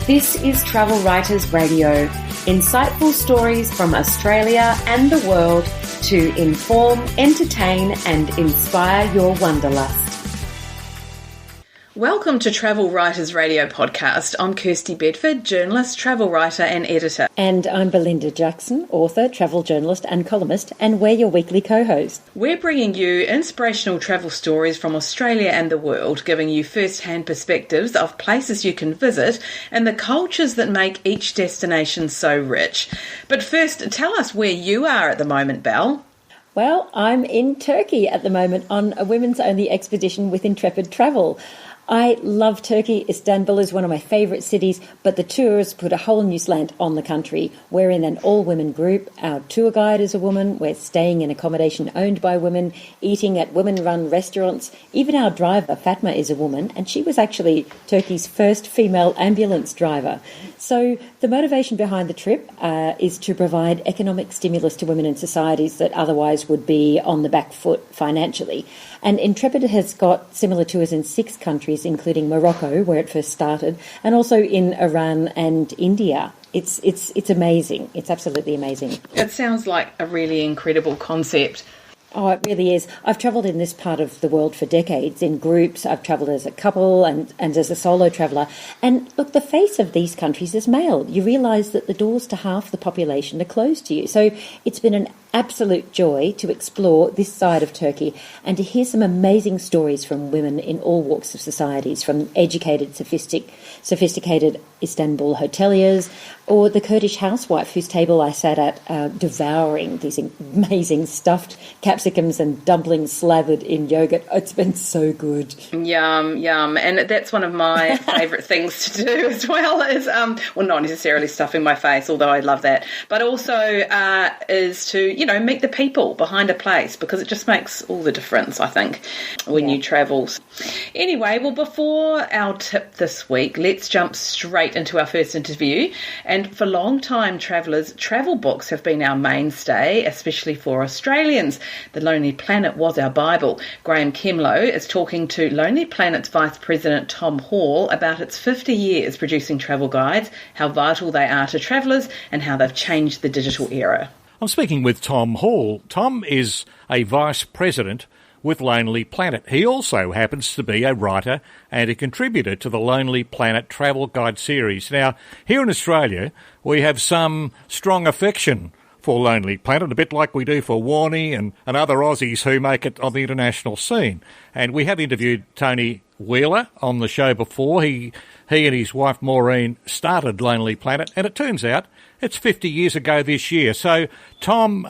This is Travel Writers Radio, insightful stories from Australia and the world to inform, entertain and inspire your wanderlust. Welcome to Travel Writers Radio podcast. I'm Kirsty Bedford, journalist, travel writer and editor. And I'm Belinda Jackson, author, travel journalist and columnist, and we're your weekly co-host. We're bringing you inspirational travel stories from Australia and the world, giving you first-hand perspectives of places you can visit and the cultures that make each destination so rich. But first, tell us where you are at the moment, Belle. Well, I'm in Turkey at the moment on a women's-only expedition with Intrepid Travel. I love Turkey. Istanbul is one of my favourite cities, but the tours put a whole new slant on the country. We're in an all-women group. Our tour guide is a woman. We're staying in accommodation owned by women, eating at women-run restaurants. Even our driver, Fatma, is a woman, and she was actually Turkey's first female ambulance driver. So the motivation behind the trip is to provide economic stimulus to women in societies that otherwise would be on the back foot financially. And Intrepid has got similar tours in 6 countries, including Morocco, where it first started, and also in Iran and India. It's amazing. It's absolutely amazing. It sounds like a really incredible concept. Oh, it really is. I've travelled in this part of the world for decades, in groups. I've travelled as a couple and as a solo traveller. And look, the face of these countries is male. You realise that the doors to half the population are closed to you. So it's been an absolute joy to explore this side of Turkey and to hear some amazing stories from women in all walks of societies, from educated, sophisticated Istanbul hoteliers, or the Kurdish housewife whose table I sat at devouring these amazing stuffed capsicums and dumplings slathered in yogurt. It's been so good. Yum, yum. And that's one of my favourite things to do as well, is, well, not necessarily stuffing my face, although I love that, but also is to, meet the people behind a place, because it just makes all the difference, I think, when you travel. Anyway, well, before our tip this week, let's jump straight into our first interview. And for long-time travellers, travel books have been our mainstay, especially for Australians. The Lonely Planet was our Bible. Graham Kemlow is talking to Lonely Planet's Vice President Tom Hall about its 50 years producing travel guides, how vital they are to travellers, and how they've changed the digital era. I'm speaking with Tom Hall. Tom is a Vice President with Lonely Planet. He also happens to be a writer and a contributor to the Lonely Planet Travel Guide series. Now, here in Australia, we have some strong affection for Lonely Planet, a bit like we do for Warnie and other Aussies who make it on the international scene. And we have interviewed Tony Wheeler on the show before. He and his wife Maureen started Lonely Planet, and it turns out it's 50 years ago this year. So, Tom,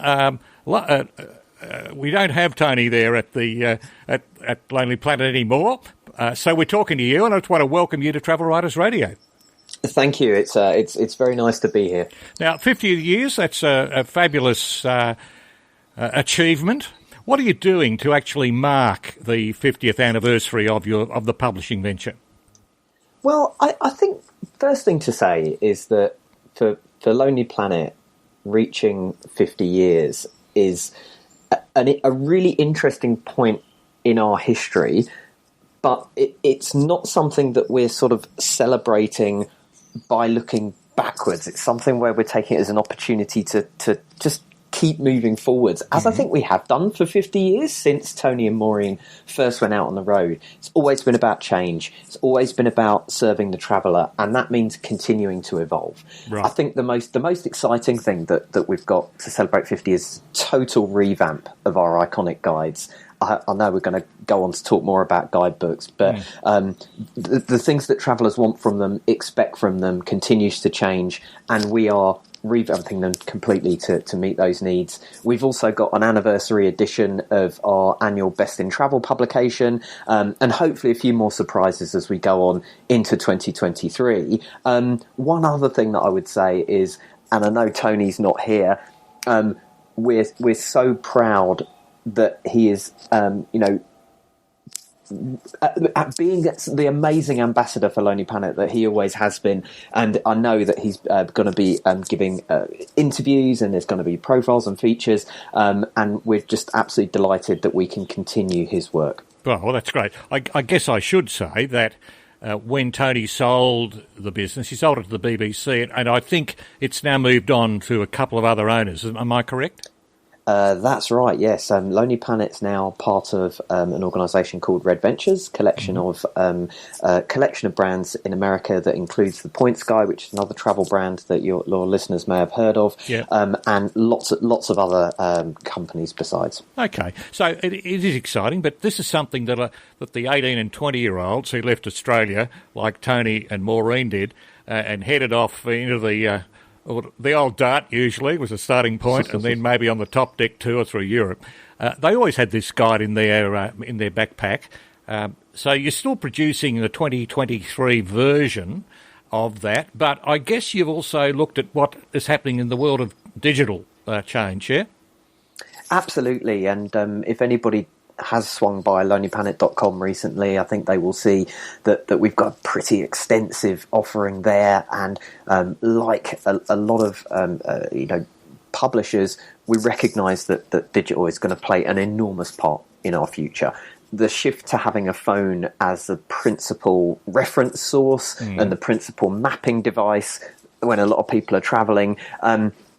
we don't have Tony there at the at Lonely Planet anymore. So we're talking to you, and I just want to welcome you to Travel Writers Radio. Thank you. It's very nice to be here. Now, 50 years, that's a fabulous achievement. What are you doing to actually mark the 50th anniversary of the publishing venture? Well, I think first thing to say is that for Lonely Planet, reaching 50 years is a really interesting point in our history, but it's not something that we're sort of celebrating by looking backwards. It's something where we're taking it as an opportunity to just keep moving forwards, as I think we have done for 50 years since Tony and Maureen first went out on the road. It's always been about change. It's always been about serving the traveller, and that means continuing to evolve. Right. I think the most exciting thing that we've got to celebrate 50 is total revamp of our iconic guides. I know we're going to go on to talk more about guidebooks, but the things that travellers want from them, expect from them, continues to change, and we are revamping them completely to meet those needs. We've also got an anniversary edition of our annual Best in Travel publication, and hopefully a few more surprises as we go on into 2023. One other thing that I would say is, and I know Tony's not here, we're so proud that he is, at being the amazing ambassador for Lonely Planet that he always has been. And I know that he's going to be giving interviews, and there's going to be profiles and features, and we're just absolutely delighted that we can continue his work. Well, that's great. I guess I should say that when Tony sold the business. He sold it to the BBC, and I think it's now moved on to a couple of other owners. Am I correct? That's right, yes. Lonely Planet's now part of an organisation called Red Ventures, collection of brands in America that includes the Points Guy, which is another travel brand that your listeners may have heard of, and lots of other companies besides. Okay, so it is exciting, but this is something that the 18 and 20-year-olds who left Australia, like Tony and Maureen did, and headed off into the old Dart usually was a starting point, and then maybe on the top deck tour through Europe. They always had this guide in their backpack. So you're still producing the 2023 version of that, but I guess you've also looked at what is happening in the world of digital change, yeah? Absolutely, and if anybody has swung by lonelyplanet.com recently, I think they will see that we've got a pretty extensive offering there, and like a lot of publishers, we recognise that digital is going to play an enormous part in our future. The shift to having a phone as the principal reference source and the principal mapping device when a lot of people are travelling,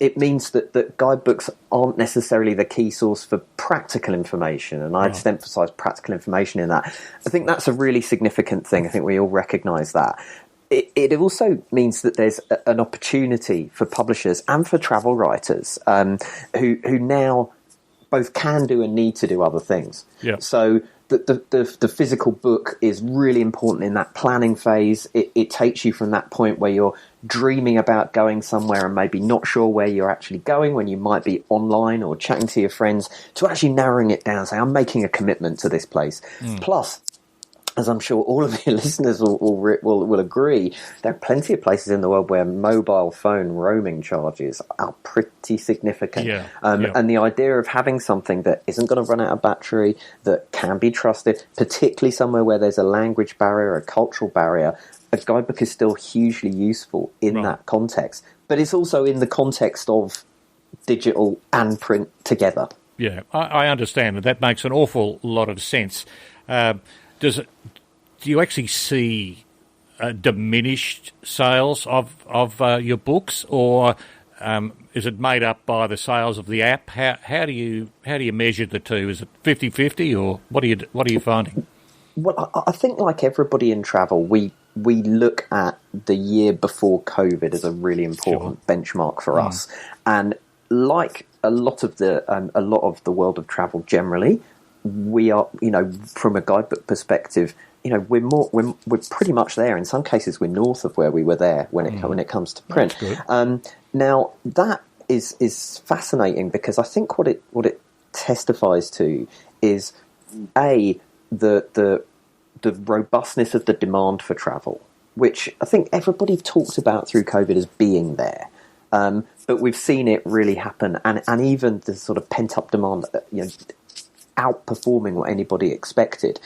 it means that guidebooks aren't necessarily the key source for practical information, and I just emphasise practical information in that. I think that's a really significant thing. I think we all recognise that. It also means that there's an opportunity for publishers and for travel writers who now both can do and need to do other things. Yeah. So the physical book is really important in that planning phase. It takes you from that point where you're dreaming about going somewhere and maybe not sure where you're actually going when you might be online or chatting to your friends, to actually narrowing it down, saying, I'm making a commitment to this place. Plus, as I'm sure all of your listeners will agree, there are plenty of places in the world where mobile phone roaming charges are pretty significant. And the idea of having something that isn't going to run out of battery, that can be trusted, particularly somewhere where there's a language barrier, a cultural barrier, a guidebook is still hugely useful in that context. But it's also in the context of digital and print together. Yeah, I understand, and that makes an awful lot of sense. Do you actually see diminished sales of your books, or is it made up by the sales of the app? How do you measure the two? Is it 50-50, or what are you finding? Well, I think like everybody in travel, we look at the year before COVID as a really important benchmark for us, and like a lot of the world of travel generally, we are, from a guidebook perspective, we're pretty much there. In some cases, we're north of where we were there when it comes to print. Now that is fascinating, because I think what it testifies to is the robustness of the demand for travel, which I think everybody talked about through COVID as being there. But we've seen it really happen, and even the sort of pent up demand, outperforming what anybody expected.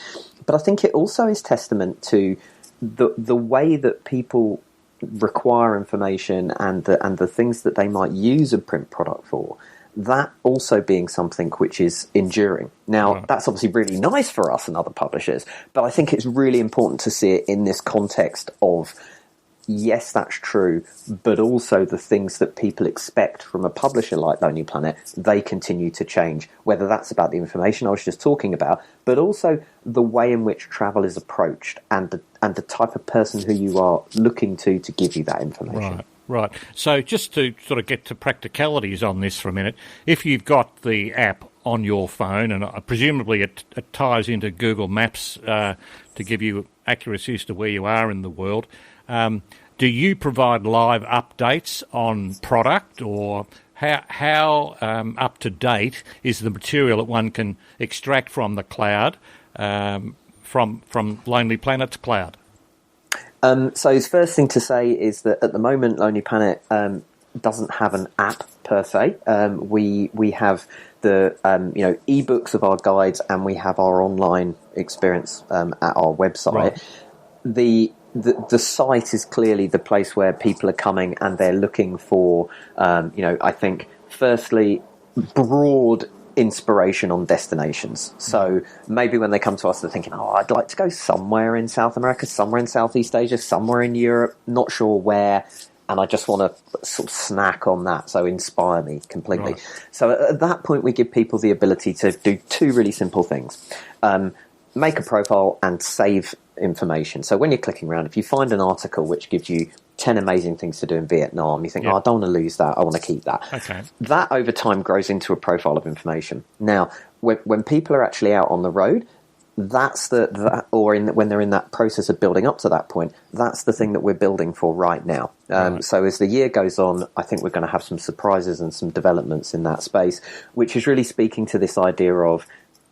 But I think it also is testament to the way that people require information and the things that they might use a print product for, that also being something which is enduring. Now, that's obviously really nice for us and other publishers, but I think it's really important to see it in this context of, yes, that's true, but also the things that people expect from a publisher like Lonely Planet, they continue to change, whether that's about the information I was just talking about, but also the way in which travel is approached and the type of person who you are looking to give you that information. Right. So just to sort of get to practicalities on this for a minute, if you've got the app on your phone, and presumably it ties into Google Maps to give you accuracy as to where you are in the world, do you provide live updates on product, or how up to date is the material that one can extract from the cloud, from Lonely Planet's cloud? So the first thing to say is that at the moment, Lonely Planet doesn't have an app per se. We have the ebooks of our guides, and we have our online experience at our website. Right. The site is clearly the place where people are coming and they're looking for, I think, firstly, broad inspiration on destinations. So maybe when they come to us, they're thinking, oh, I'd like to go somewhere in South America, somewhere in Southeast Asia, somewhere in Europe, not sure where, and I just want to sort of snack on that, so inspire me completely. Right. So at that point, we give people the ability to do two really simple things. Make a profile and save information. So when you're clicking around, if you find an article which gives you 10 amazing things to do in Vietnam, you think, oh, I don't want to lose that, I want to keep that. Okay. That over time grows into a profile of information. Now, when people are actually out on the road, that's when they're in that process of building up to that point, that's the thing that we're building for right now. Right. So as the year goes on, I think we're going to have some surprises and some developments in that space, which is really speaking to this idea of,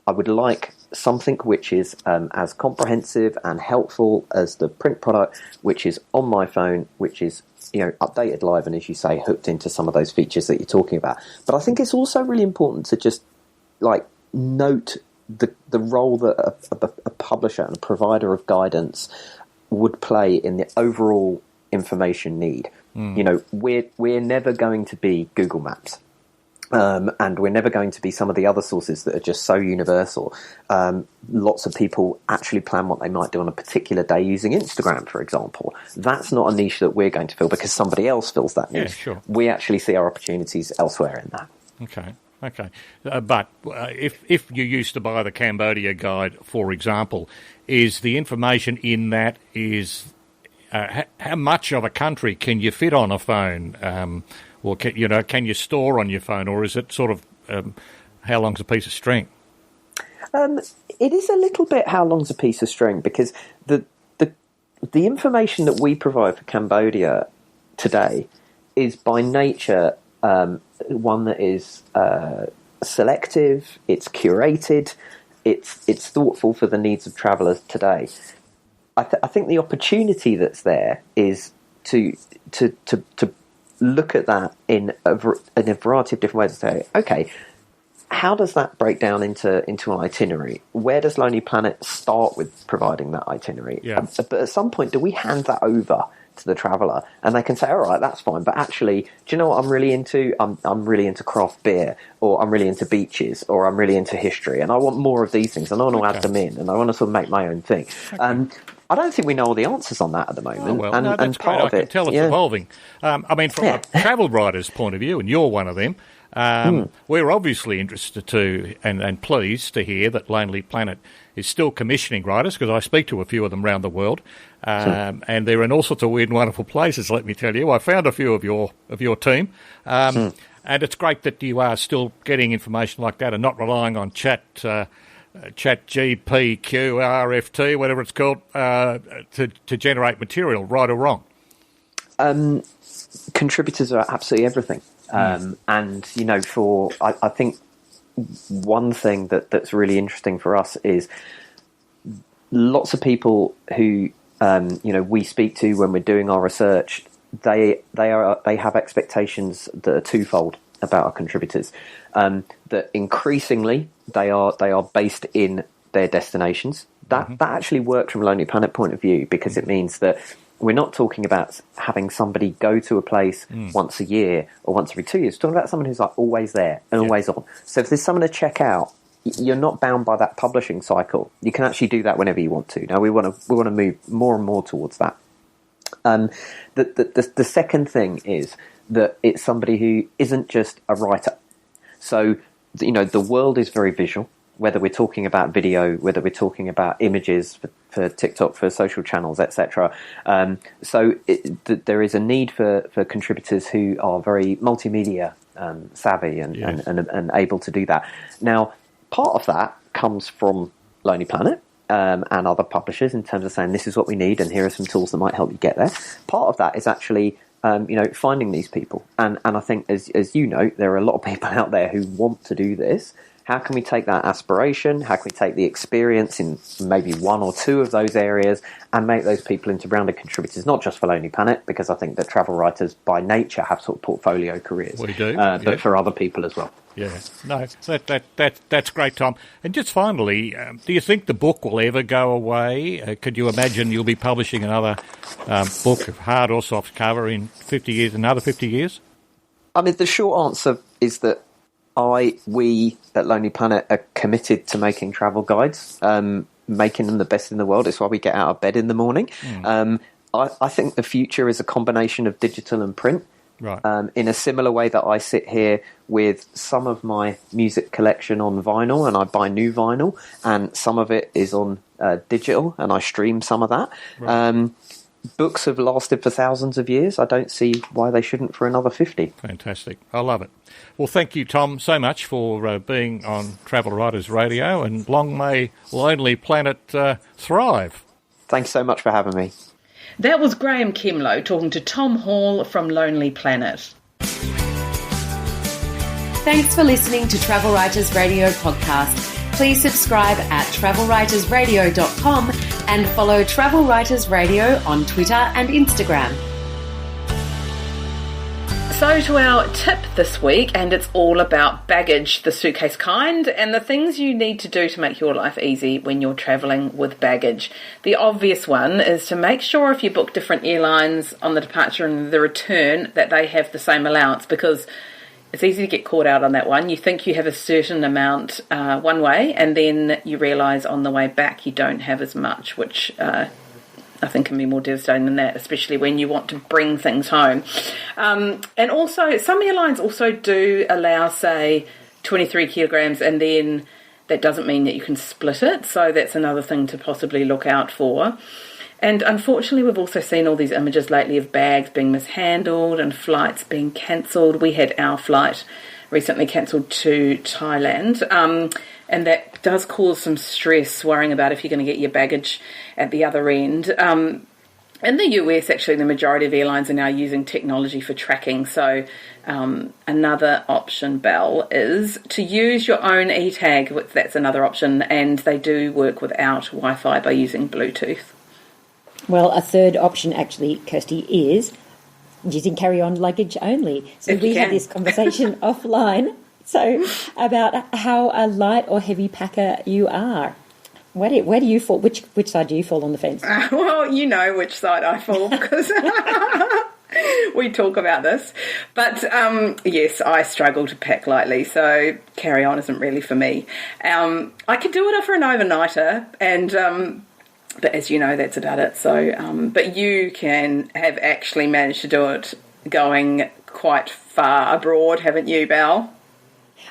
I would like something which is as comprehensive and helpful as the print product, which is on my phone, which is updated live, and as you say, hooked into some of those features that you're talking about. But I think it's also really important to just note the role that a publisher and a provider of guidance would play in the overall information need. We're never going to be Google Maps. And we're never going to be some of the other sources that are just so universal. Lots of people actually plan what they might do on a particular day using Instagram, for example. That's not a niche that we're going to fill because somebody else fills that niche. Yeah, sure. We actually see our opportunities elsewhere in that. Okay. But if you used to buy the Cambodia guide, for example, is the information in that how much of a country can you fit on a phone? Or can you store on your phone, or is it sort of how long's a piece of string? It is a little bit how long's a piece of string, because the information that we provide for Cambodia today is by nature one that is selective, it's curated, it's thoughtful for the needs of travellers today. I think the opportunity that's there is to look at that in a variety of different ways and say, okay, how does that break down into an itinerary? Where does Lonely Planet start with providing that itinerary? Yeah. But at some point, do we hand that over to the traveller and they can say, all right, that's fine, but actually, do you know what I'm really into? I'm really into craft beer, or I'm really into beaches, or I'm really into history, and I want more of these things, and I want to add them in, and I want to sort of make my own thing. Okay. I don't think we know all the answers on that at the moment. That's part great. of I can tell it's evolving. From a travel writer's point of view, and you're one of them, we're obviously interested to and pleased to hear that Lonely Planet is still commissioning writers, because I speak to a few of them around the world, and they're in all sorts of weird and wonderful places, let me tell you. I found a few of your team, and it's great that you are still getting information like that and not relying on chat GP, QRFT, whatever it's called, to generate material, right or wrong. Contributors are absolutely everything. And, I think one thing that's really interesting for us is lots of people who, we speak to when we're doing our research, they have expectations that are twofold about our contributors. That increasingly they are based in their destinations. That actually works from a Lonely Planet point of view, because it means that we're not talking about having somebody go to a place once a year or once every 2 years. We're talking about someone who's always there and always on. So if there's someone to check out, you're not bound by that publishing cycle. You can actually do that whenever you want to. Now we want to move more and more towards that. The second thing is that it's somebody who isn't just a writer. So, the world is very visual, whether we're talking about video, whether we're talking about images for TikTok, for social channels, etc. There is a need for contributors who are very multimedia savvy and able to do that. Now, part of that comes from Lonely Planet and other publishers in terms of saying this is what we need and here are some tools that might help you get there. Part of that is actually finding these people. And I think, as you know, there are a lot of people out there who want to do this. How can we take that aspiration? How can we take the experience in maybe one or two of those areas and make those people into rounded contributors, not just for Lonely Planet, because I think that travel writers by nature have sort of portfolio careers. We do. But for other people as well. Yeah. No, that's great, Tom. And just finally, do you think the book will ever go away? Could you imagine you'll be publishing another book, hard or soft cover, in 50 years, another 50 years? I mean, the short answer is that We at Lonely Planet are committed to making travel guides, making them the best in the world. It's why we get out of bed in the morning. I think the future is a combination of digital and print. Right. In a similar way that I sit here with some of my music collection on vinyl, and I buy new vinyl, and some of it is on digital, and I stream some of that. Right. Books have lasted for thousands of years. I don't see why they shouldn't for another 50. Fantastic. I love it. Well, thank you, Tom, so much for being on Travel Writers Radio, and long may Lonely Planet thrive. Thanks so much for having me. That was Graham Kemlow talking to Tom Hall from Lonely Planet. Thanks for listening to Travel Writers Radio podcast. Please subscribe at travelwritersradio.com and follow Travel Writers Radio on Twitter and Instagram. So to our tip this week, and it's all about baggage, the suitcase kind, and the things you need to do to make your life easy when you're travelling with baggage. The obvious one is to make sure if you book different airlines on the departure and the return that they have the same allowance, because it's easy to get caught out on that one. You think you have a certain amount one way, and then you realise on the way back you don't have as much, which I think can be more devastating than that, especially when you want to bring things home. And also, some airlines also do allow, say, 23 kilograms, and then that doesn't mean that you can split it, so that's another thing to possibly look out for. And unfortunately, we've also seen all these images lately of bags being mishandled and flights being cancelled. We had our flight recently cancelled to Thailand, and that does cause some stress, worrying about if you're going to get your baggage at the other end. In the US, actually, the majority of airlines are now using technology for tracking. So another option, Belle, is to use your own e-tag. That's another option, and they do work without Wi-Fi by using Bluetooth. Well, a third option, actually, Kirsty, is using carry-on luggage only. So we had this conversation offline. So about how a light or heavy packer you are. Where do you fall? Which side do you fall on the fence? Well, you know which side I fall, because we talk about this. But yes, I struggle to pack lightly, so carry-on isn't really for me. I could do it for an overnighter, and but as you know, that's about it. So, but you can have actually managed to do it going quite far abroad, haven't you, Belle?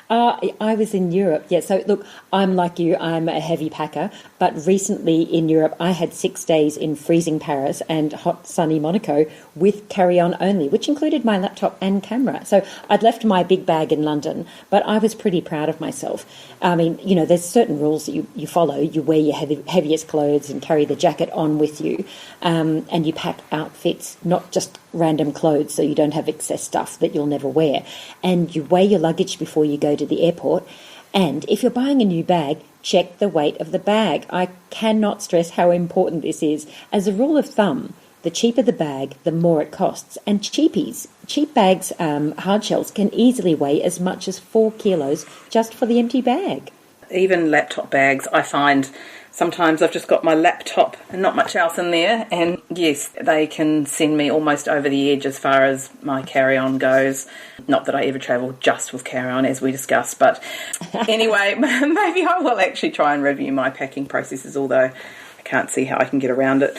I was in Europe, yeah. So look, I'm like you, I'm a heavy packer, but recently in Europe I had 6 days in freezing Paris and hot sunny Monaco with carry-on only, which included my laptop and camera. So I'd left my big bag in London, but I was pretty proud of myself. I mean, you know, there's certain rules that you follow. You wear your heaviest clothes and carry the jacket on with you, and you pack outfits, not just random clothes, so you don't have excess stuff that you'll never wear. And you weigh your luggage before you go to the airport. And if you're buying a new bag, check the weight of the bag. I cannot stress how important this is. As a rule of thumb, the cheaper the bag, the more it costs. And cheap bags, hard shells, can easily weigh as much as 4 kilos just for the empty bag. Even laptop bags, I find sometimes I've just got my laptop and not much else in there, and yes, they can send me almost over the edge as far as my carry-on goes. Not that I ever travel just with carry-on, as we discussed, but anyway, maybe I will actually try and review my packing processes, although I can't see how I can get around it.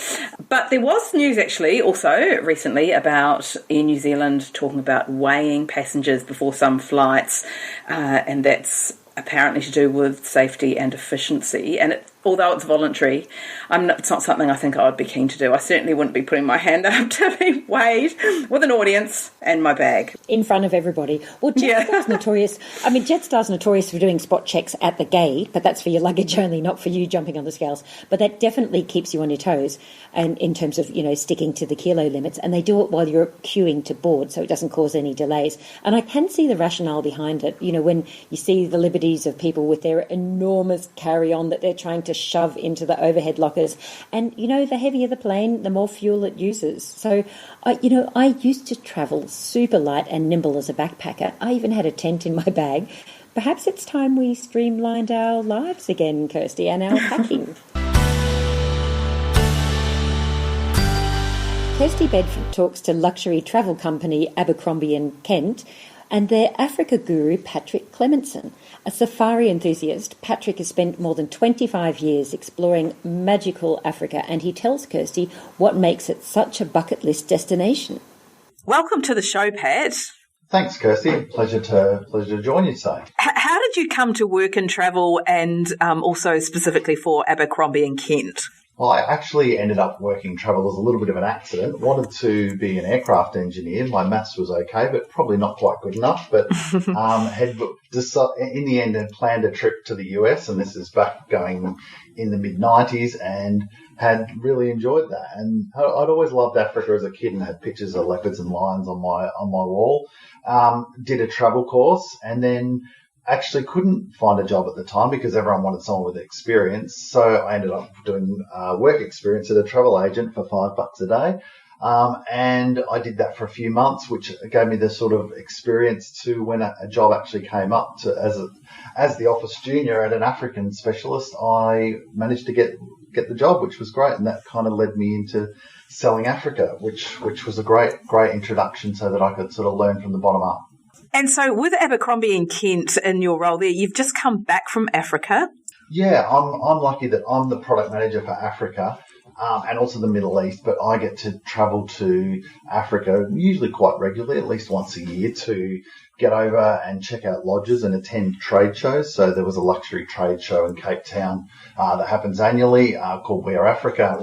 But there was news actually also recently about Air New Zealand talking about weighing passengers before some flights, and that's apparently to do with safety and efficiency. And although it's voluntary, it's not something I think I would be keen to do. I certainly wouldn't be putting my hand up to be weighed with an audience and my bag. In front of everybody. Well, Jetstar's notorious. I mean, Jetstar's notorious for doing spot checks at the gate, but that's for your luggage only, not for you jumping on the scales. But that definitely keeps you on your toes, and in terms of, you know, sticking to the kilo limits. And they do it while you're queuing to board, so it doesn't cause any delays. And I can see the rationale behind it. You know, when you see the liberties of people with their enormous carry-on that they're trying to shove into the overhead lockers, and you know, the heavier the plane, the more fuel it uses. So I used to travel super light and nimble as a backpacker. I even had a tent in my bag. Perhaps it's time we streamlined our lives again, Kirsty, and our packing. Kirsty Bedford talks to luxury travel company Abercrombie & Kent and their Africa guru, Patrick Clementson. A safari enthusiast, Patrick has spent more than 25 years exploring magical Africa, and he tells Kirsty what makes it such a bucket list destination. Welcome to the show, Pat. Thanks, Kirsty. Pleasure to join you today. How did you come to work and travel, and also specifically for Abercrombie and Kent? Well, I actually ended up working travel as a little bit of an accident. Wanted to be an aircraft engineer. My maths was okay, but probably not quite good enough. But in the end, had planned a trip to the US, and this is back going in the mid-90s, and had really enjoyed that. And I'd always loved Africa as a kid and had pictures of leopards and lions on my wall. Did a travel course, and then actually couldn't find a job at the time because everyone wanted someone with experience. So I ended up doing work experience at a travel agent for $5 a day. And I did that for a few months, which gave me the sort of experience to when a job actually came up as the office junior at an African specialist. I managed to get the job, which was great. And that kind of led me into selling Africa, which was a great introduction so that I could sort of learn from the bottom up. And so with Abercrombie and Kent in your role there, you've just come back from Africa. Yeah, I'm lucky that I'm the product manager for Africa and also the Middle East, but I get to travel to Africa usually quite regularly, at least once a year, to get over and check out lodges and attend trade shows. So there was a luxury trade show in Cape Town that happens annually called We Are Africa,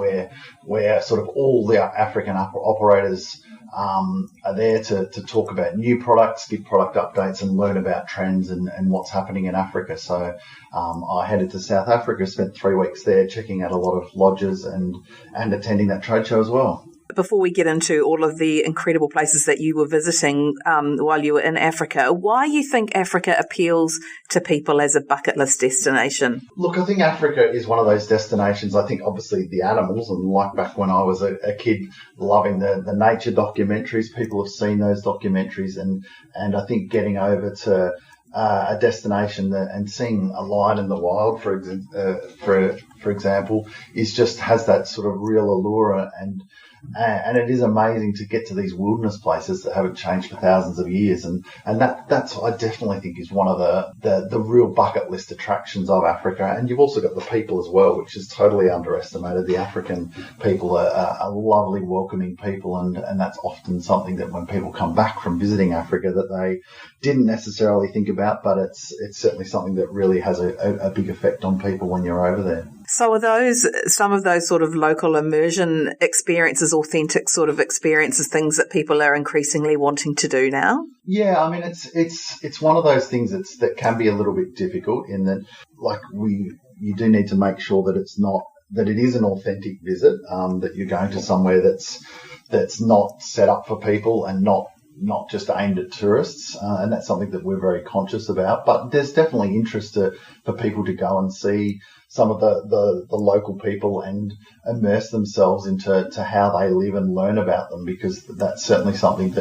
where sort of all the African operators are there to talk about new products, give product updates, and learn about trends and what's happening in Africa. So I headed to South Africa, spent 3 weeks there checking out a lot of lodges and attending that trade show as well. Before we get into all of the incredible places that you were visiting while you were in Africa, why you think Africa appeals to people as a bucket list destination? Look, I think Africa is one of those destinations. I think obviously the animals, and like back when I was a kid loving the nature documentaries, people have seen those documentaries, and I think getting over to a destination and seeing a lion in the wild, for example, has that sort of real allure, and it is amazing to get to these wilderness places that haven't changed for thousands of years, and that's I definitely think is one of the real bucket list attractions of Africa. And you've also got the people as well, which is totally underestimated. The African people are lovely, welcoming people, and that's often something that when people come back from visiting Africa that they didn't necessarily think about, but it's certainly something that really has a big effect on people when you're over there. So are those some of those sort of local immersion experiences, authentic sort of experiences, things that people are increasingly wanting to do now? Yeah, I mean, it's one of those things that can be a little bit difficult in that, like, you do need to make sure that it is an authentic visit, that you're going to somewhere that's not set up for people and not just aimed at tourists, and that's something that we're very conscious about. But there's definitely interest for people to go and see some of the local people and immerse themselves into how they live and learn about them, because that's certainly something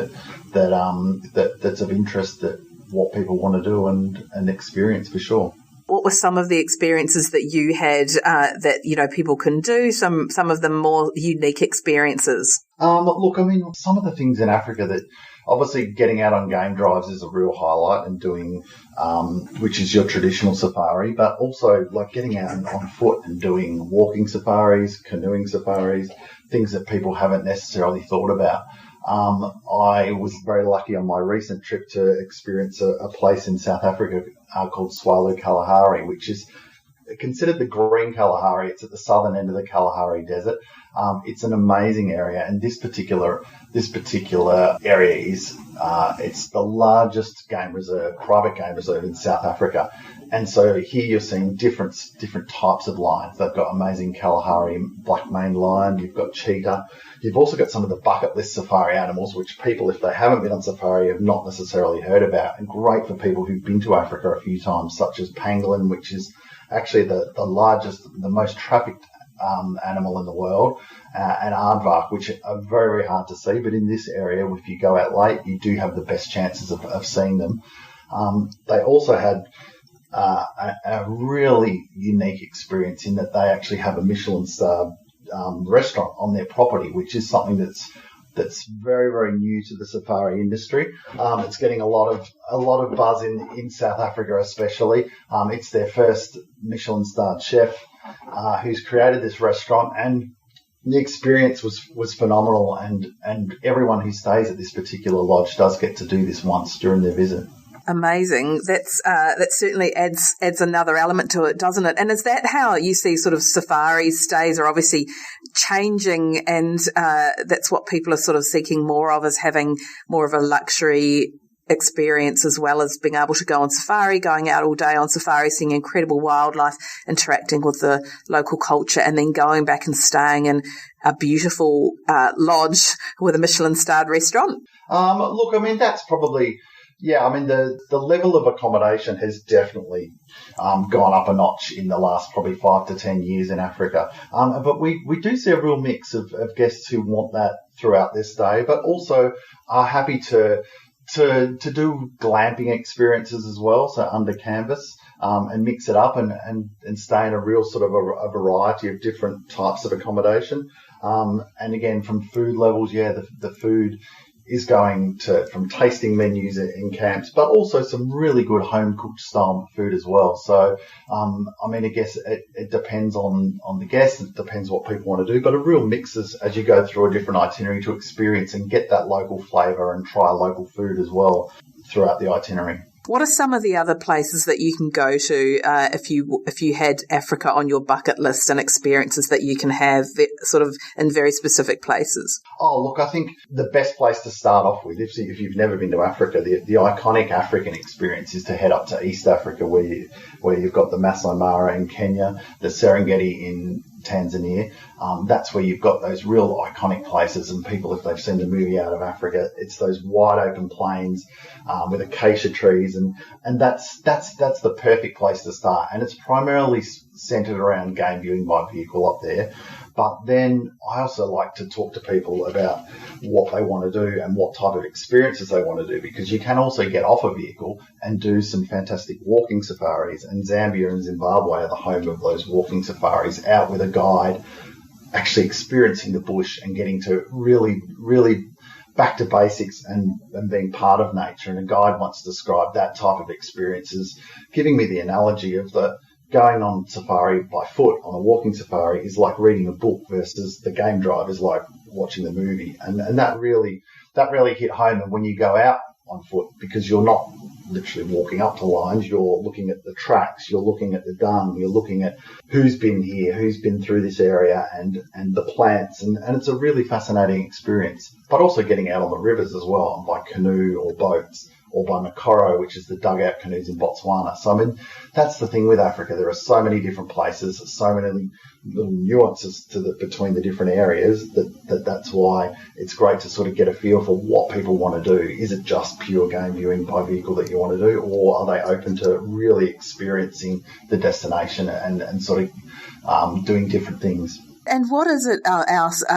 that's of interest, that what people want to do and experience for sure. What were some of the experiences that you had that people can do? Some of the more unique experiences. Look, I mean, some of the things in Africa that obviously getting out on game drives is a real highlight, and doing which is your traditional safari, but also like getting out on foot and doing walking safaris, canoeing safaris, things that people haven't necessarily thought about. I was very lucky on my recent trip to experience a place in South Africa called Swalu Kalahari, which is considered the green Kalahari. It's at the southern end of the Kalahari Desert. It's an amazing area, and this particular area is it's the largest private game reserve in South Africa. And so here you're seeing different types of lions. They've got amazing Kalahari black maned lion. You've got cheetah. You've also got some of the bucket list safari animals, which people, if they haven't been on safari, have not necessarily heard about, and great for people who've been to Africa a few times, such as pangolin, which is actually the largest, the most trafficked animal in the world, and aardvark, which are very, very hard to see. But in this area, if you go out late, you do have the best chances of seeing them. They also had a really unique experience in that they actually have a Michelin-starred restaurant on their property, which is something that's that's very, very new to the safari industry. It's getting a lot of buzz in South Africa, especially. It's their first Michelin-starred chef who's created this restaurant, and the experience was phenomenal. And everyone who stays at this particular lodge does get to do this once during their visit. Amazing. That certainly adds another element to it, doesn't it? And is that how you see sort of safari stays are obviously changing, and that's what people are sort of seeking more of, is having more of a luxury experience as well as being able to go on safari, going out all day on safari, seeing incredible wildlife, interacting with the local culture, and then going back and staying in a beautiful lodge with a Michelin-starred restaurant? Look, I mean, that's probably... Yeah, I mean, the level of accommodation has definitely gone up a notch in the last probably 5 to 10 years in Africa. But we do see a real mix of guests who want that throughout their stay, but also are happy to do glamping experiences as well, so under canvas, and mix it up and stay in a real sort of a variety of different types of accommodation. And again, from food levels, the food is going from tasting menus in camps, but also some really good home-cooked style food as well. So, I mean, I guess it depends on the guests, it depends what people want to do, but a real mix as you go through a different itinerary to experience and get that local flavour and try local food as well throughout the itinerary. What are some of the other places that you can go to if you had Africa on your bucket list, and experiences that you can have sort of in very specific places? Oh, look, I think the best place to start off with, if you've never been to Africa, the iconic African experience is to head up to East Africa, where you've got the Masai Mara in Kenya, the Serengeti in Tanzania. That's where you've got those real iconic places, and people, if they've seen the movie Out of Africa, it's those wide open plains with acacia trees, and that's the perfect place to start. And it's primarily centered around game viewing by vehicle up there. But then I also like to talk to people about what they want to do and what type of experiences they want to do, because you can also get off a vehicle and do some fantastic walking safaris. And Zambia and Zimbabwe are the home of those walking safaris, out with a guide, actually experiencing the bush and getting to really, really back to basics and being part of nature. And a guide once described that type of experience as giving me the analogy of going on safari by foot on a walking safari is like reading a book, versus the game drive is like watching the movie. And that really hit home. And when you go out on foot, because you're not literally walking up to lines, you're looking at the tracks, you're looking at the dung, you're looking at who's been here, who's been through this area, and the plants. And it's a really fascinating experience. But also getting out on the rivers as well, by canoe or boats, or by Makoro, which is the dugout canoes in Botswana. So, I mean, that's the thing with Africa. There are so many different places, so many little nuances between the different areas that's why it's great to sort of get a feel for what people want to do. Is it just pure game viewing by vehicle that you want to do, or are they open to really experiencing the destination and sort of doing different things? And what is it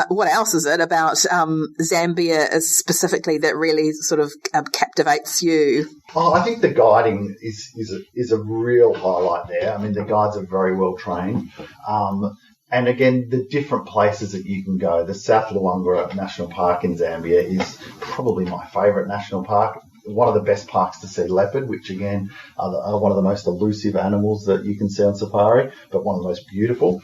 what else is it about Zambia specifically that really sort of captivates you? Oh, I think the guiding is a real highlight there. I mean, the guides are very well trained. And again, the different places that you can go. The South Luangwa National Park in Zambia is probably my favourite national park. One of the best parks to see leopard, which again are one of the most elusive animals that you can see on safari, but one of the most beautiful.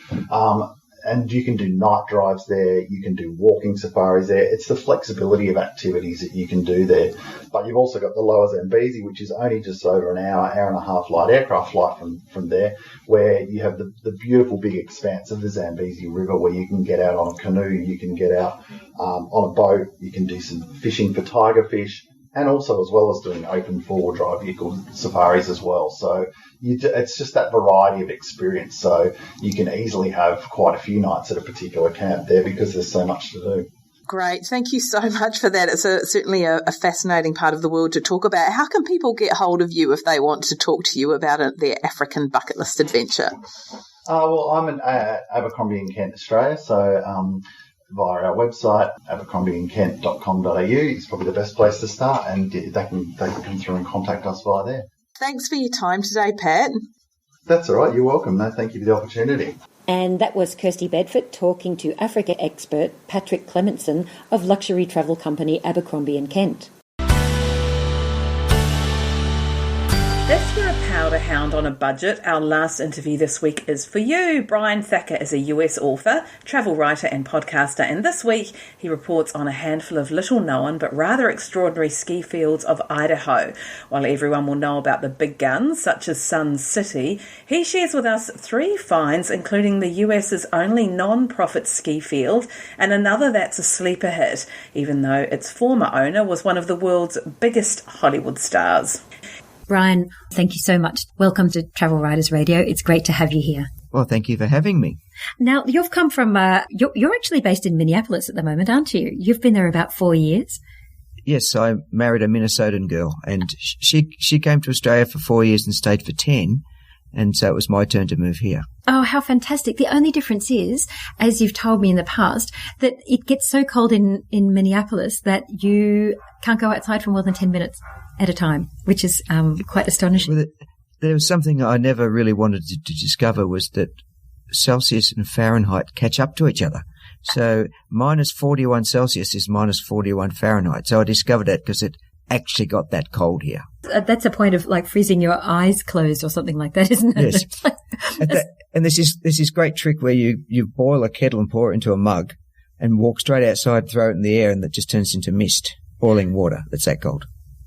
And you can do night drives there. You can do walking safaris there. It's the flexibility of activities that you can do there. But you've also got the Lower Zambezi, which is only just over an hour and a half light aircraft flight from there, where you have the beautiful big expanse of the Zambezi River, where you can get out on a canoe, you can get out on a boat, you can do some fishing for tiger fish, and also as well as doing open four-wheel drive vehicle safaris as well. So it's just that variety of experience. So you can easily have quite a few nights at a particular camp there because there's so much to do. Great. Thank you so much for that. It's certainly a fascinating part of the world to talk about. How can people get hold of you if they want to talk to you about their African bucket list adventure? Well, I'm in Abercrombie in Kent, Australia. So via our website, abercrombieandkent.com.au is probably the best place to start, and they can come through and contact us via there. Thanks for your time today, Pat. That's all right. You're welcome. No, thank you for the opportunity. And that was Kirsty Bedford talking to Africa expert Patrick Clementson of luxury travel company Abercrombie & Kent. If you're a powder hound on a budget, our last interview this week is for you. Brian Thacker is a US author, travel writer and podcaster, and this week he reports on a handful of little-known but rather extraordinary ski fields of Idaho. While everyone will know about the big guns, such as Sun City, he shares with us 3 finds, including the US's only non-profit ski field, and another that's a sleeper hit, even though its former owner was one of the world's biggest Hollywood stars. Brian, thank you so much. Welcome to Travel Writers Radio. It's great to have you here. Well, thank you for having me. Now, you've come from, you're actually based in Minneapolis at the moment, aren't you? You've been there about 4 years. Yes, I married a Minnesotan girl, and she came to Australia for 4 years and stayed for 10, and so it was my turn to move here. Oh, how fantastic. The only difference is, as you've told me in the past, that it gets so cold in Minneapolis that you can't go outside for more than 10 minutes at a time, which is quite astonishing. Well, there was something I never really wanted to discover, was that Celsius and Fahrenheit catch up to each other. So minus 41 Celsius is minus 41 Fahrenheit. So I discovered that because it actually got that cold here. That's a point of like freezing your eyes closed or something like that, isn't it? Yes. And this is great trick where you boil a kettle and pour it into a mug and walk straight outside, throw it in the air, and that just turns into mist, boiling water. That's that cold.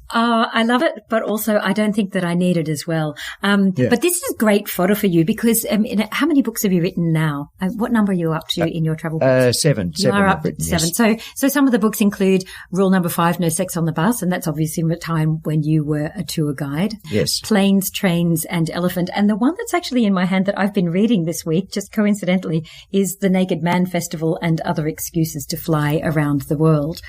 I love it, but also I don't think that I need it as well. But this is great fodder for you because how many books have you written now? What number are you up to in your travel books? 7. You are up to 7. Yes. So some of the books include Rule Number 5, No Sex on the Bus, and that's obviously from a time when you were a tour guide. Yes. Planes, Trains and Elephant. And the one that's actually in my hand that I've been reading this week, just coincidentally, is The Naked Man Festival and Other Excuses to Fly Around the World.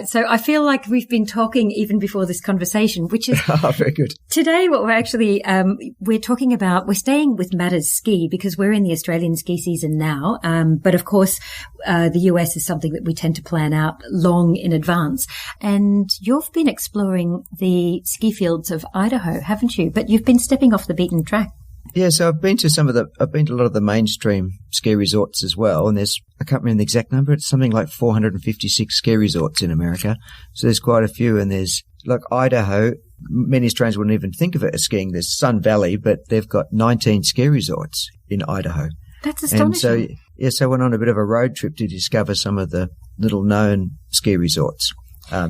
So I feel like we've been talking even before this conversation, which is very good. Today what we're actually we're talking about, we're staying with Matters Ski because we're in the Australian ski season now, but of course the US is something that we tend to plan out long in advance, and you've been exploring the ski fields of Idaho, haven't you? But you've been stepping off the beaten track. Yeah, so I've been to a lot of the mainstream ski resorts as well, and I can't remember the exact number, it's something like 456 ski resorts in America. So there's quite a few, and there's, like Idaho, many Australians wouldn't even think of it as skiing. There's Sun Valley, but they've got 19 ski resorts in Idaho. That's astonishing. And so I went on a bit of a road trip to discover some of the little-known ski resorts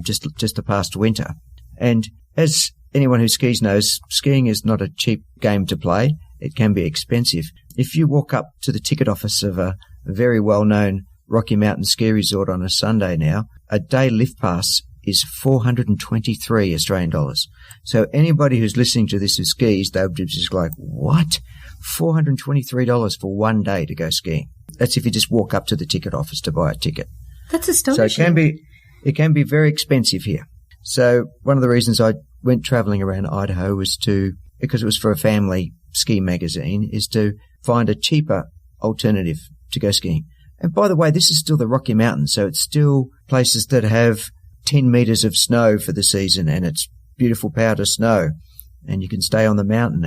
just the past winter. And as anyone who skis knows, skiing is not a cheap game to play. It can be expensive. If you walk up to the ticket office of a very well-known Rocky Mountain ski resort on a Sunday now, a day lift pass is 423 Australian dollars. So anybody who's listening to this who skis, they'll be just like, what? $423 for one day to go skiing. That's if you just walk up to the ticket office to buy a ticket. That's astonishing. So it can be very expensive here. So one of the reasons I went traveling around Idaho was because it was for a family ski magazine, is to find a cheaper alternative to go skiing. And by the way, this is still the Rocky Mountains, so it's still places that have 10 metres of snow for the season, and it's beautiful powder snow, and you can stay on the mountain,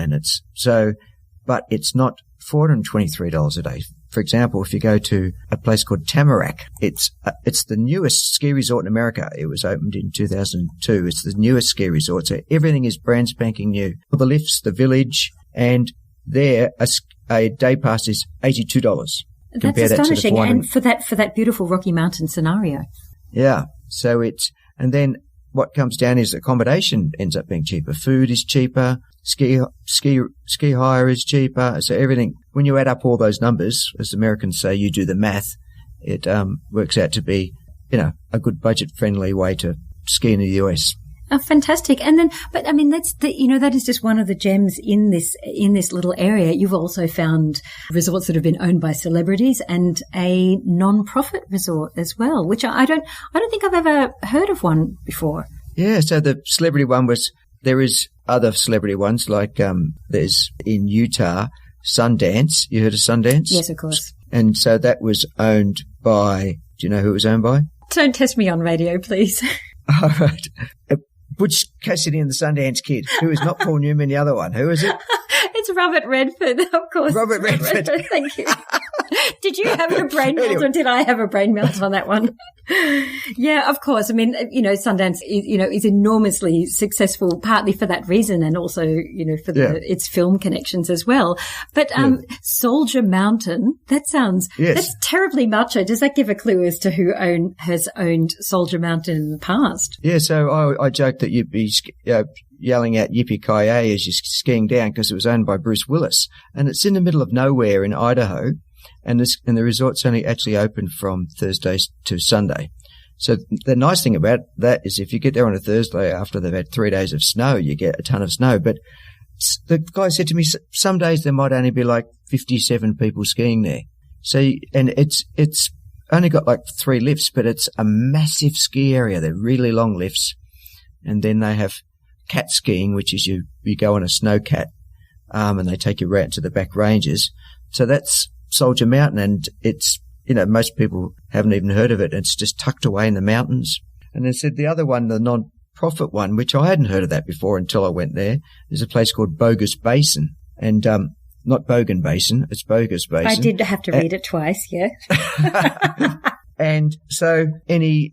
but it's not $423 a day. For example, if you go to a place called Tamarack, it's the newest ski resort in America. It was opened in 2002. It's the newest ski resort, so everything is brand spanking new. All the lifts, the village, and there a day pass is $82. That's astonishing, and for that beautiful Rocky Mountain scenario. Yeah, so and then what comes down is accommodation ends up being cheaper. Food is cheaper. Ski hire is cheaper. So everything, when you add up all those numbers, as Americans say, you do the math, it works out to be, a good budget-friendly way to ski in the US. Oh, fantastic. And then, but I mean, that is just one of the gems in this little area. You've also found resorts that have been owned by celebrities and a non-profit resort as well, which I don't think I've ever heard of one before. Yeah. So the celebrity one there is other celebrity ones, like, there's in Utah, Sundance. You heard of Sundance? Yes, of course. And so that was owned by, do you know who it was owned by? Don't test me on radio, please. All right. Butch Cassidy and the Sundance Kid, who is not Paul Newman, the other one. Who is it? It's Robert Redford, of course. Robert Redford. Thank you. Did you have a brain melt or did I have a brain melt on that one? Yeah, of course. I mean, Sundance is enormously successful, partly for that reason and also, for its film connections as well. But Soldier Mountain, that's terribly macho. Does that give a clue as to who has owned Soldier Mountain in the past? Yeah, so I joked that you'd be yelling out yippee-ki-yay as you're skiing down because it was owned by Bruce Willis. And it's in the middle of nowhere in Idaho. And the resort's only actually open from Thursdays to Sunday. So the nice thing about that is if you get there on a Thursday after they've had 3 days of snow, you get a ton of snow. But the guy said to me, some days there might only be like 57 people skiing there. So, and it's only got like 3 lifts, but it's a massive ski area. They're really long lifts. And then they have cat skiing, which is you go on a snow cat, and they take you right to the back ranges. So that's Soldier Mountain, and it's, most people haven't even heard of it. It's just tucked away in the mountains. And they said the other one, the non-profit one, which I hadn't heard of that before until I went there, is a place called Bogus Basin. And, not Bogan Basin, it's Bogus Basin. I did have to read it twice, yeah. And so any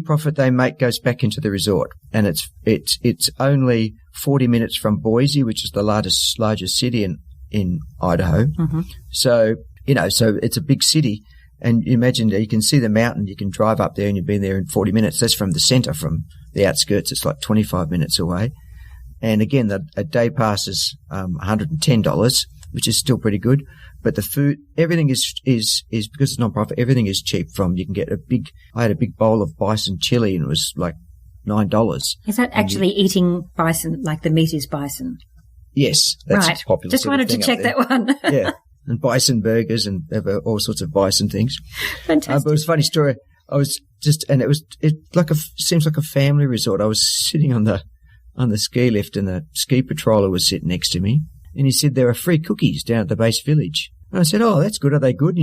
profit they make goes back into the resort. And it's only 40 minutes from Boise, which is the largest city in Idaho. Mm-hmm. So, so it's a big city. And you imagine that you can see the mountain, you can drive up there and you've been there in 40 minutes. That's from the center, from the outskirts. It's like 25 minutes away. And again, a day pass is $110, which is still pretty good. But the food, everything is because it's non-profit, everything is cheap. You can get I had a big bowl of bison chili and it was like $9. Is that actually eating bison, like the meat is bison? Yes. That's right. Popular. Just wanted to check that one. Yeah. And bison burgers and all sorts of bison things. Fantastic. But it was a funny story. I was seems like a family resort. I was sitting on the ski lift and the ski patroller was sitting next to me and he said, there are free cookies down at the base village. And I said, oh, that's good. Are they good?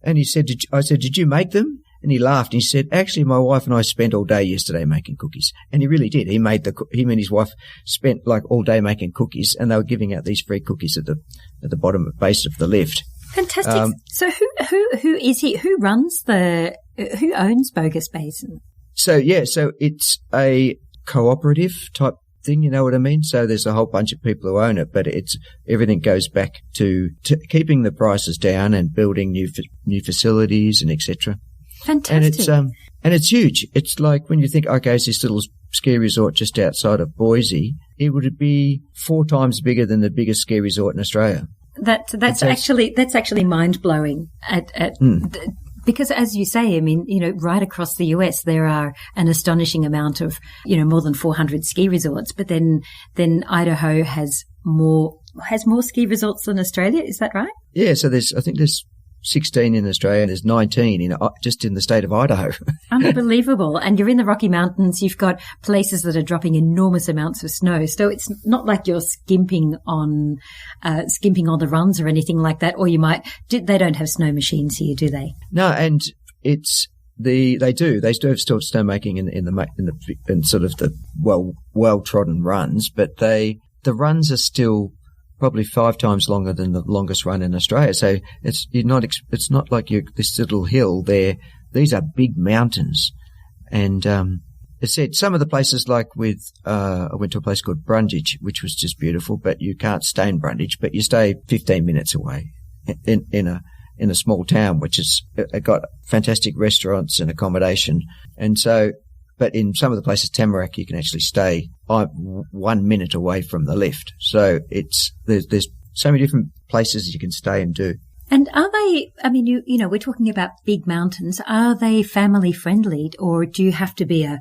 And he said, did you make them? And he laughed and he said, actually, my wife and I spent all day yesterday making cookies. And he really did. Him and his wife spent like all day making cookies and they were giving out these free cookies at the bottom base of the lift. Fantastic. So who is he? Who owns Bogus Basin? So it's a cooperative type thing, you know what I mean? So there's a whole bunch of people who own it, but everything goes back to keeping the prices down and building new facilities and etc. Fantastic. And it's huge. It's like when you think, okay, it's this little ski resort just outside of Boise, it would be 4 times bigger than the biggest ski resort in Australia. That's actually mind blowing. Because as you say, I mean, right across the US, there are an astonishing amount of, more than 400 ski resorts. But then Idaho has more ski resorts than Australia. Is that right? Yeah. So I think there's 16 in Australia and there's 19 just in the state of Idaho. Unbelievable. And you're in the Rocky Mountains. You've got places that are dropping enormous amounts of snow. So it's not like you're skimping on the runs or anything like that. Or they don't have snow machines here, do they? No. And they do have still snowmaking in sort of the well-trodden runs, but the runs are still probably 5 times longer than the longest run in Australia. So it's not like this little hill there. These are big mountains. And, it said some of the places I went to a place called Brundage, which was just beautiful, but you can't stay in Brundage, but you stay 15 minutes away in a small town, which has got fantastic restaurants and accommodation. And so, but in some of the places, Tamarack, you can actually stay 1 minute away from the lift. So there's so many different places you can stay and do. And are they, I mean, we're talking about big mountains. Are they family friendly, or do you have to be a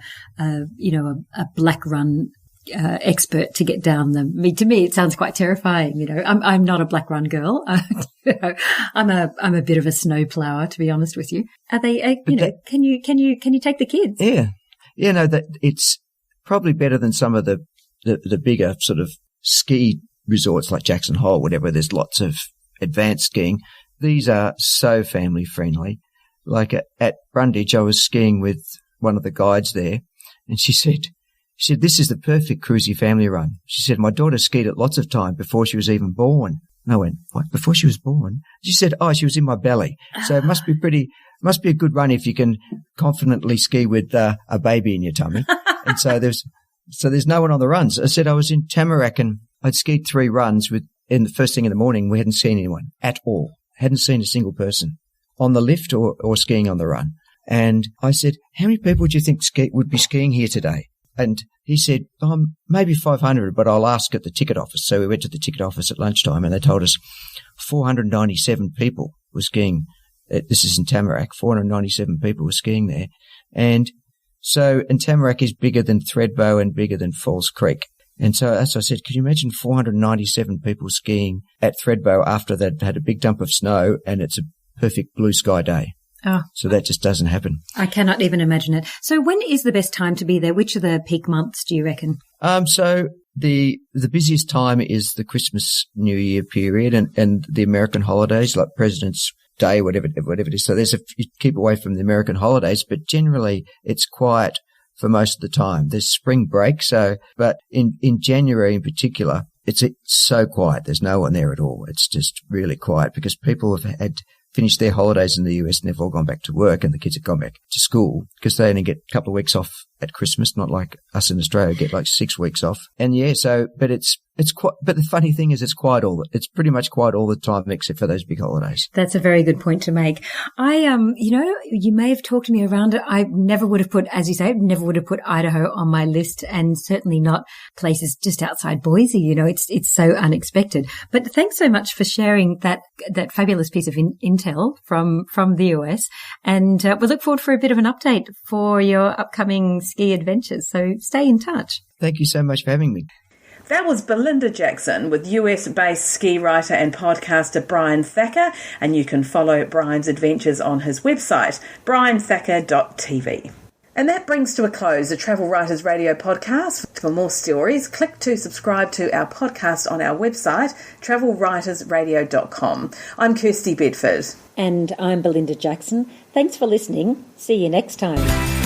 black run expert to get down them? I mean, to me, it sounds quite terrifying. I'm not a black run girl. I'm a bit of a snow plower, to be honest with you. Are they, can you take the kids? Yeah. Yeah, no, that it's probably better than some of the bigger sort of ski resorts like Jackson Hole, whatever. There's lots of advanced skiing. These are so family friendly. Like at Brundage, I was skiing with one of the guides there, and she said, this is the perfect cruisy family run. She said, my daughter skied it lots of times before she was even born. And I went, what, before she was born? She said, oh, she was in my belly. So it must be a good run if you can confidently ski with a baby in your tummy. And so there's no one on the runs. I said I was in Tamarack and I'd skied 3 runs in the first thing in the morning. We hadn't seen anyone at all. Hadn't seen a single person on the lift or skiing on the run. And I said, how many people do you think would be skiing here today? And he said, maybe 500, but I'll ask at the ticket office. So we went to the ticket office at lunchtime and they told us 497 people were skiing. This is in Tamarack. 497 people were skiing there. And Tamarack is bigger than Thredbo and bigger than Falls Creek. And so, as I said, could you imagine 497 people skiing at Thredbo after they'd had a big dump of snow and it's a perfect blue sky day? Oh. So that just doesn't happen. I cannot even imagine it. So when is the best time to be there? Which are the peak months, do you reckon? So the busiest time is the Christmas New Year period and the American holidays, like President's Day, whatever it is. So you keep away from the American holidays, but generally it's quiet for most of the time. There's spring break, but in January in particular, it's so quiet. There's no one there at all. It's just really quiet because people have had finished their holidays in the US and they've all gone back to work and the kids have gone back to school because they only get a couple of weeks off at Christmas, not like us in Australia get like 6 weeks off. And but it's quite, but the funny thing is it's pretty much quiet all the time except for those big holidays. That's a very good point to make. You may have talked to me around it. I never would have put, as you say, Idaho on my list and certainly not places just outside Boise. It's so unexpected. But thanks so much for sharing that fabulous piece of intel from the US. And we look forward for a bit of an update for your upcoming ski adventures. So stay in touch. Thank you so much for having me. That was Belinda Jackson with US-based ski writer and podcaster Brian Thacker, and you can follow Brian's adventures on his website, brianthacker.tv. And that brings to a close the Travel Writers Radio podcast. For more stories, click to subscribe to our podcast on our website, travelwritersradio.com. I'm Kirsty Bedford. And I'm Belinda Jackson. Thanks for listening. See you next time.